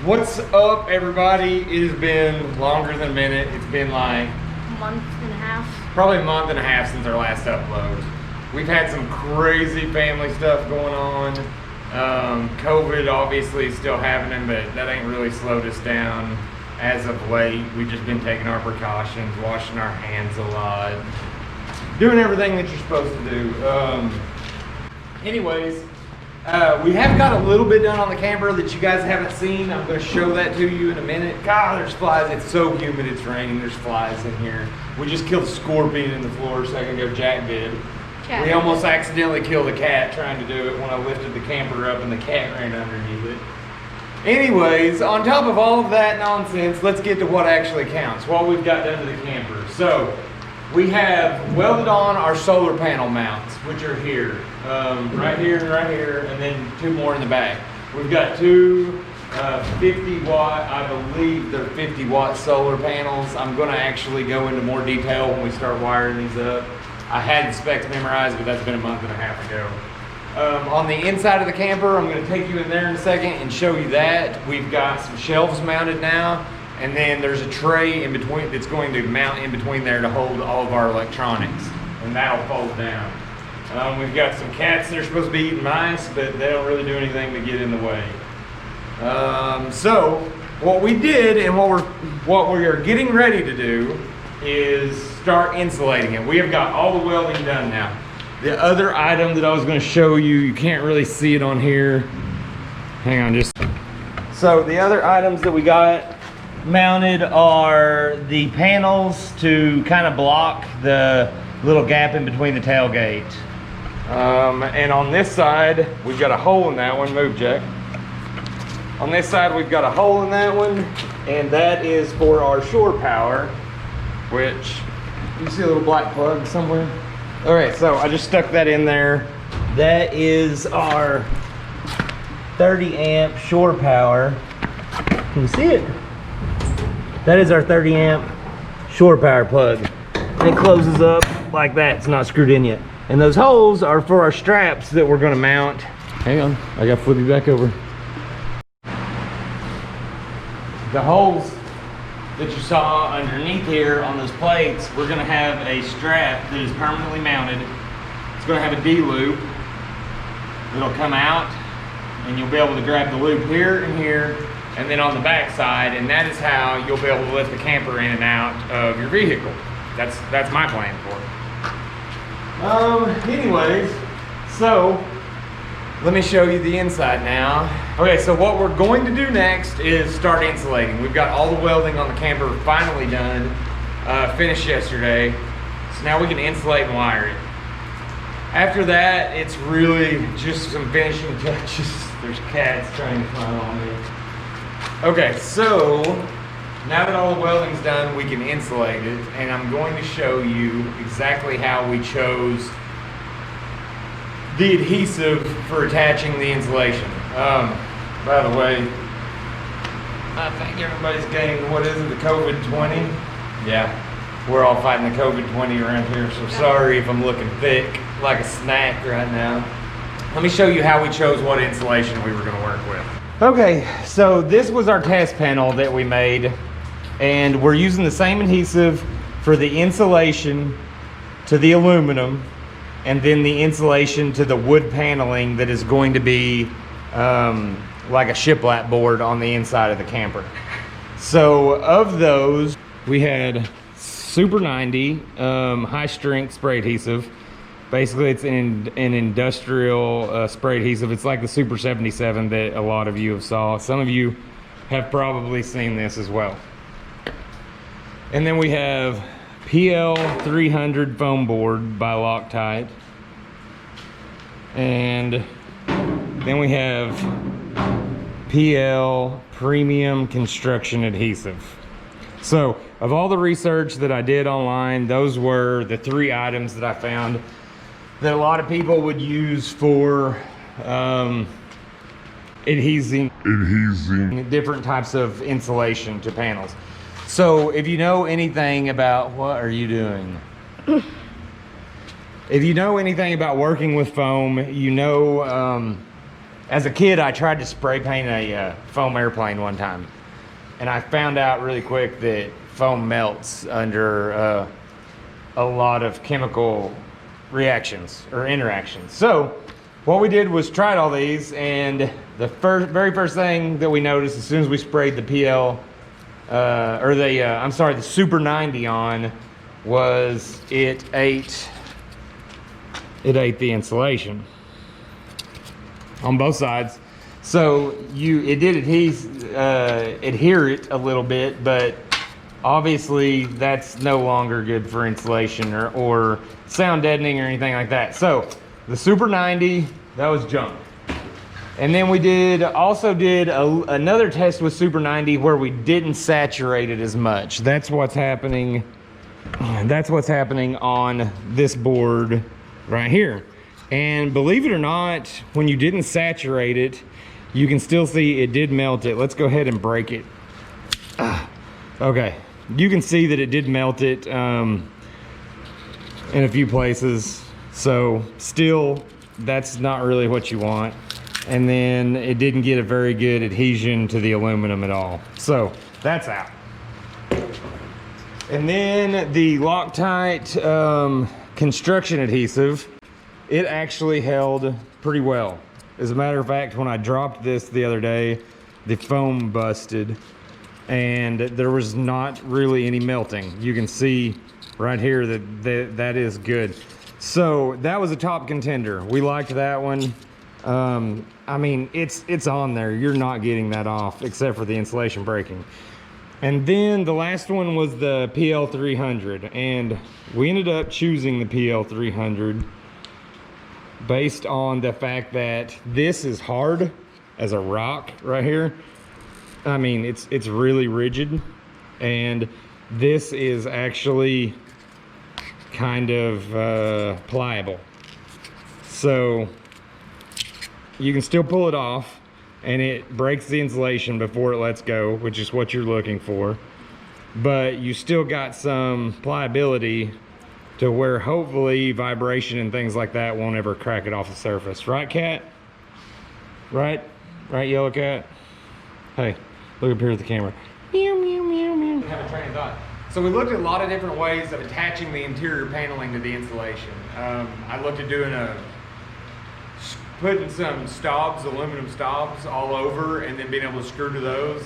What's up, everybody? It has been longer than a minute. It's been like a month and a half. Probably a month and a half since our last upload. We've had some crazy family stuff going on. COVID obviously is still happening, but that ain't really slowed us down as of late. We've just been taking our precautions, washing our hands a lot, doing everything that you're supposed to do. Anyways, we have got a little bit done on the camper that you guys haven't seen. I'm going to show that to you in a minute. God, there's flies. It's so humid. It's raining. There's flies in here. We just killed a scorpion in the floor a second ago. Jack did. We almost accidentally killed a cat trying to do it when I lifted the camper up and the cat ran underneath it. Anyways, on top of all of that nonsense, let's get to what actually counts, what we've got done to the camper. So, we have welded on our solar panel mounts, which are here. Right here and right here, and then two more in the back. We've got two 50 watt, I believe they're 50 watt solar panels. I'm gonna actually go into more detail when we start wiring these up. I had the specs memorized, but that's been a month and a half ago. On the inside of the camper, I'm gonna take you in there in a second and show you that. We've got some shelves mounted now, and then there's a tray in between that's going to mount in between there to hold all of our electronics, and that'll fold down. We've got some cats that are supposed to be eating mice, but they don't really do anything to get in the way. So what we did and what we are getting ready to do is start insulating it. We have got all the welding done now. The other item that I was going to show you, you can't really see it on here. Hang on, so the other items that we got mounted are the panels to kind of block the little gap in between the tailgate. And on this side, we've got a hole in that one. Move, Jack. On this side, we've got a hole in that one, and that is for our shore power, which, you see a little black plug somewhere? All right, so I just stuck that in there. That is our 30 amp shore power. Can you see it? That is our 30 amp shore power plug. And it closes up like that. It's not screwed in yet. And those holes are for our straps that we're gonna mount. Hang on, I gotta flip you back over. The holes that you saw underneath here on those plates, we're gonna have a strap that is permanently mounted. It's gonna have a D-loop. It'll come out and you'll be able to grab the loop here and here, and then on the back side, and that is how you'll be able to lift the camper in and out of your vehicle. That's my plan for it. Anyways, so let me show you the inside now. Okay, so what we're going to do next is start insulating. We've got all the welding on the camper finally done, finished yesterday. So now we can insulate and wire it. After that, it's really just some finishing touches. There's cats trying to climb on me. Okay, so now that all the welding's done, we can insulate it, and I'm going to show you exactly how we chose the adhesive for attaching the insulation. By the way, I think everybody's getting, what is it, the COVID-20? Yeah, we're all fighting the COVID-20 around here, so sorry if I'm looking thick like a snack right now. Let me show you how we chose what insulation we were going to work with. Okay, so this was our test panel that we made, and we're using the same adhesive for the insulation to the aluminum, and then the insulation to the wood paneling that is going to be like a shiplap board on the inside of the camper. So of those, we had Super 90 high strength spray adhesive. Basically, it's an industrial spray adhesive. It's like the Super 77 that a lot of you have saw. Some of you have probably seen this as well. And then we have PL 300 foam board by Loctite. And then we have PL premium construction adhesive. So of all the research that I did online, those were the three items that I found that a lot of people would use for adhesing different types of insulation to panels. So if you know anything about, what are you doing? If you know anything about working with foam, you know As a kid, I tried to spray paint a foam airplane one time, and I found out really quick that foam melts under a lot of chemical reactions or interactions. So what we did was tried all these, and the very first thing that we noticed as soon as we sprayed the the Super 90 on was it ate the insulation on both sides. So it did adhere it a little bit, but obviously that's no longer good for insulation or sound deadening or anything like that. So the Super 90, that was junk. And then we also did another test with Super 90 where we didn't saturate it as much. That's what's happening on this board right here. And believe it or not, when you didn't saturate it, you can still see it did melt it. Let's go ahead and break it. Okay, you can see that it did melt it in a few places. So still, that's not really what you want. And then it didn't get a very good adhesion to the aluminum at all. So that's out. And then the Loctite construction adhesive, it actually held pretty well. As a matter of fact, when I dropped this the other day, the foam busted and there was not really any melting. You can see right here that is good. So that was a top contender. We liked that one. I mean, it's on there. You're not getting that off except for the insulation breaking. And then the last one was the PL300, and we ended up choosing the PL300 based on the fact that this is hard as a rock right here. I mean, it's really rigid, and this is actually kind of pliable. So you can still pull it off, and it breaks the insulation before it lets go, which is what you're looking for. But you still got some pliability to where hopefully vibration and things like that won't ever crack it off the surface. Right, cat? Right, yellow cat? Hey, look up here at the camera. Meow, meow, meow, meow. Have a train of thought. So we looked at a lot of different ways of attaching the interior paneling to the insulation. I looked at putting some stobs, aluminum stobs all over, and then being able to screw to those.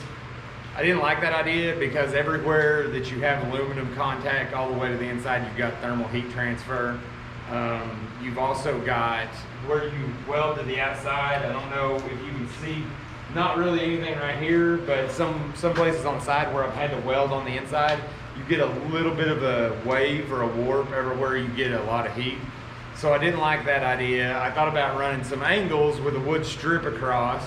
I didn't like that idea because everywhere that you have aluminum contact all the way to the inside, you've got thermal heat transfer. You've also got where you weld to the outside. I don't know if you can see, not really anything right here, but some places on the side where I've had to weld on the inside, you get a little bit of a wave or a warp everywhere. You get a lot of heat. So I didn't like that idea. I thought about running some angles with a wood strip across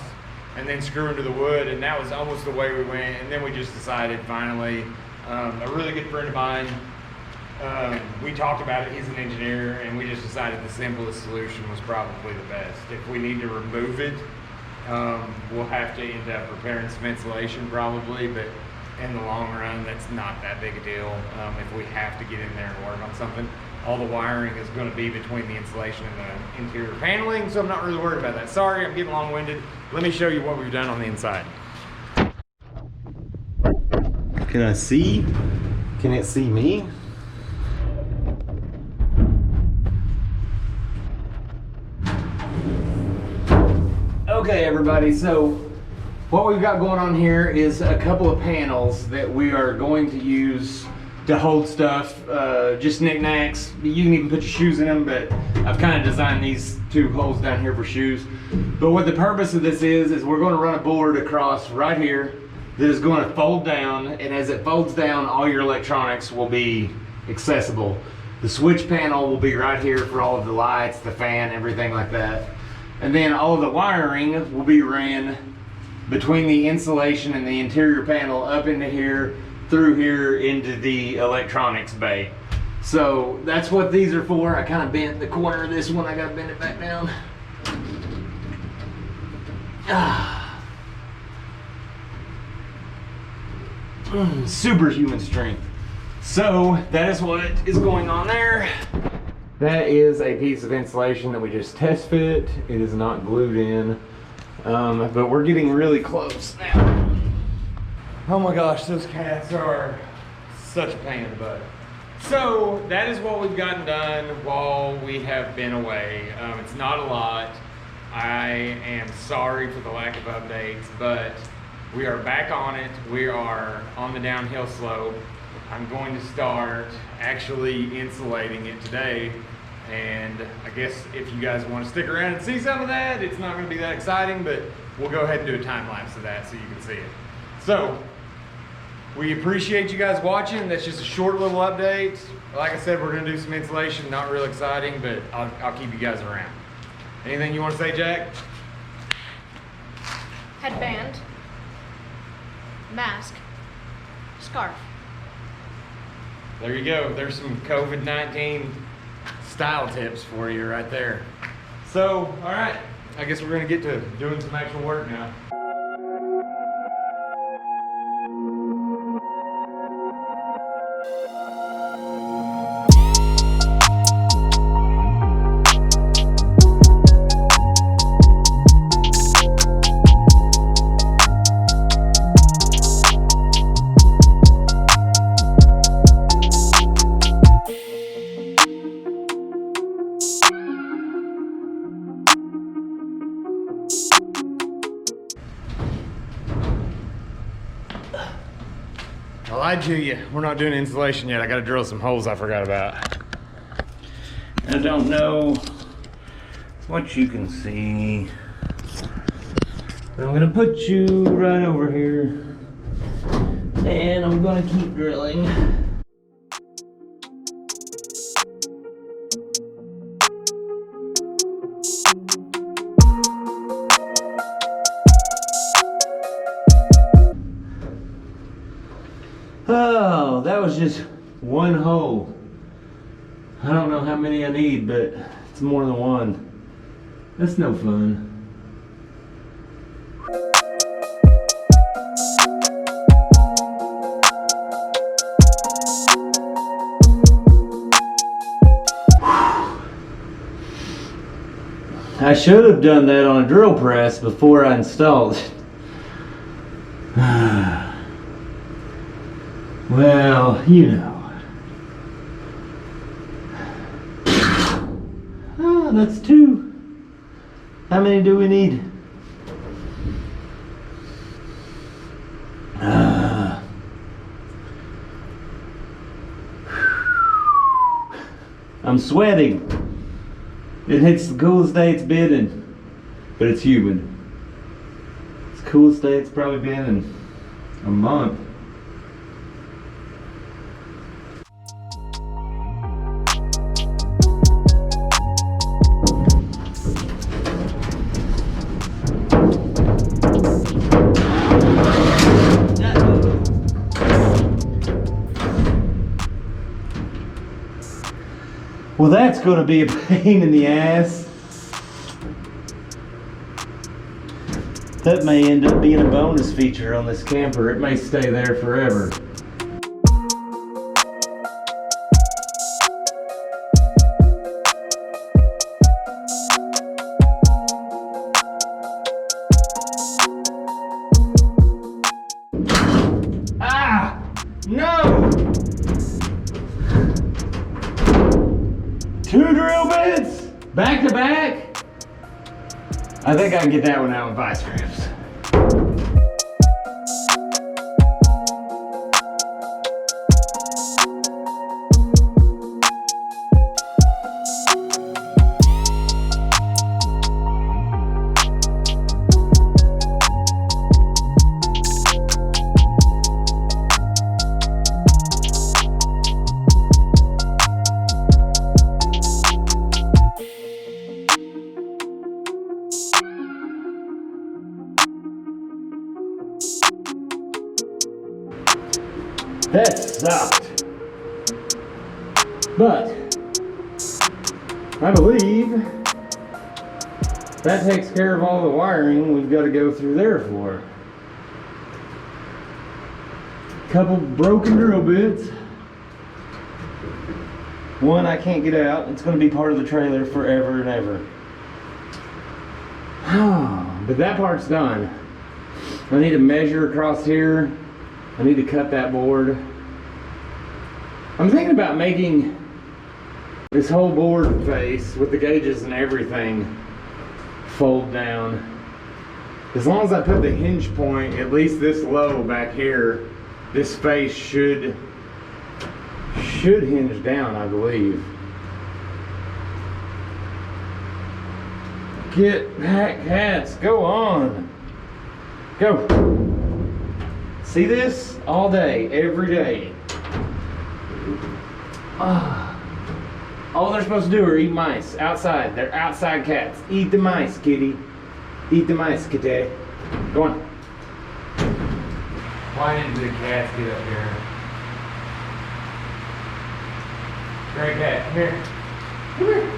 and then screwing to the wood, and that was almost the way we went. And then we just decided finally, a really good friend of mine, we talked about it, he's an engineer, and we just decided the simplest solution was probably the best. If we need to remove it, we'll have to end up repairing some insulation probably, but in the long run, that's not that big a deal. If we have to get in there and work on something, all the wiring is going to be between the insulation and the interior paneling, so I'm not really worried about that. Sorry, I'm getting long-winded. Let me show you what we've done on the inside. Can I see? Can it see me? Okay, everybody, so what we've got going on here is a couple of panels that we are going to use to hold stuff, just knickknacks. You can even put your shoes in them, but I've kind of designed these two holes down here for shoes. But what the purpose of this is we're going to run a board across right here that is going to fold down, and as it folds down, all your electronics will be accessible. The switch panel will be right here for all of the lights, the fan, everything like that. And then all of the wiring will be ran between the insulation and the interior panel up into here, through here into the electronics bay. So that's what these are for. I kind of bent the corner of this one. I gotta bend it back down. Superhuman strength. So that is what is going on there. That is a piece of insulation that we just test fit. It is not glued in. But we're getting really close now. Oh my gosh, those cats are such a pain in the butt. So that is what we've gotten done while we have been away. It's not a lot. I am sorry for the lack of updates, but we are back on it. We are on the downhill slope. I'm going to start actually insulating it today. And I guess if you guys want to stick around and see some of that, it's not going to be that exciting, but we'll go ahead and do a time lapse of that so you can see it. So we appreciate you guys watching. That's just a short little update. Like I said, we're going to do some insulation. Not real exciting, but I'll keep you guys around. Anything you want to say, Jack? Headband, mask, scarf. There you go. There's some COVID-19 style tips for you right there. So, all right. I guess we're going to get to doing some actual work now. I lied to you. We're not doing insulation yet. I got to drill some holes I forgot about. I don't know what you can see, but I'm gonna put you right over here and I'm gonna keep drilling. Oh, that was just one hole. I don't know how many I need, but it's more than one. That's no fun. I should have done that on a drill press before I installed it. Well, you know. Oh, that's two. How many do we need? I'm sweating. It hits the coolest day it's been in, but it's humid. It's the coolest day it's probably been in a month. Well, that's going to be a pain in the ass. That may end up being a bonus feature on this camper. It may stay there forever. Ah! No! 2 drill bits, back to back. I think I can get that one out with vice grips. That sucked. But I believe that takes care of all the wiring we've got to go through there for. Couple broken drill bits. One I can't get out. It's going to be part of the trailer forever and ever. Oh But that part's done. I need to measure across here. I need to cut that board. I'm thinking about making this whole board face with the gauges and everything fold down. As long as I put the hinge point at least this low back here, this face should hinge down, I believe. Get back, cats, go on. Go. See this? All day, every day. All they're supposed to do are eat mice outside. They're outside cats. Eat the mice, kitty. Eat the mice, kitty. Go on. Why didn't the cats get up here? Great cat, come here. Come here.